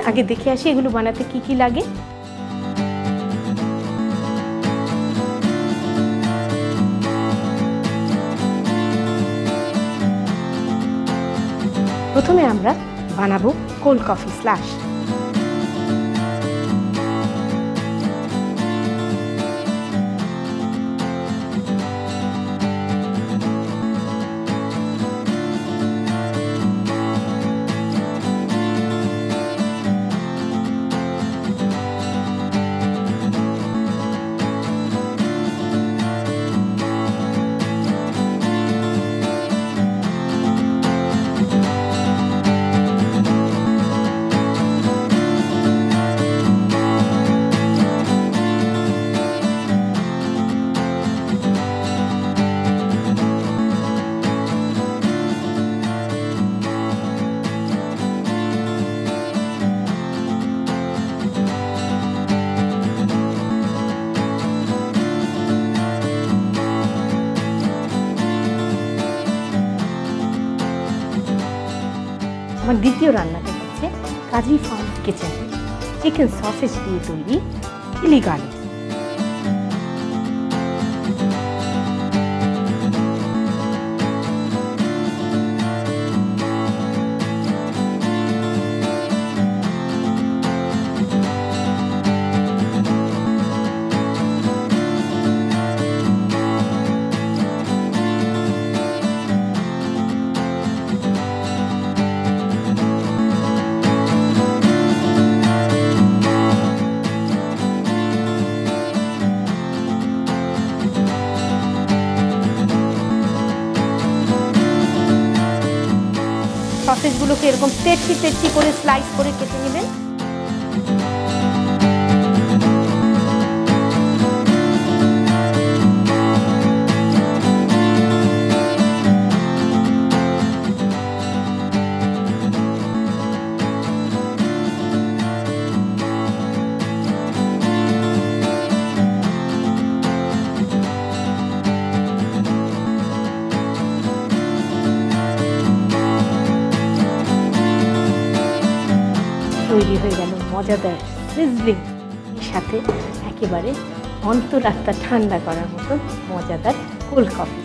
আগে দেখে আসি এগুলো বানাতে কি কি লাগে। প্রথমে আমরা বানাবো কোল্ড কফি স্ল্যাশ। আমার দ্বিতীয় রান্নাটা হচ্ছে কাজী ফার্ম কিচেন চিকেন সসেজ দিয়ে তৈরি চিলি গার্লিক। সসেজগুলোকে এরকম তেঁচি তেঁচি করে স্লাইস করে কেটে নেবেন। তৈরি হয়ে গেল মজাদার সিজলিং, সাথে একেবারে অন্তরাত্মা ঠান্ডা করার মতো মজাদার কোল্ড কফি।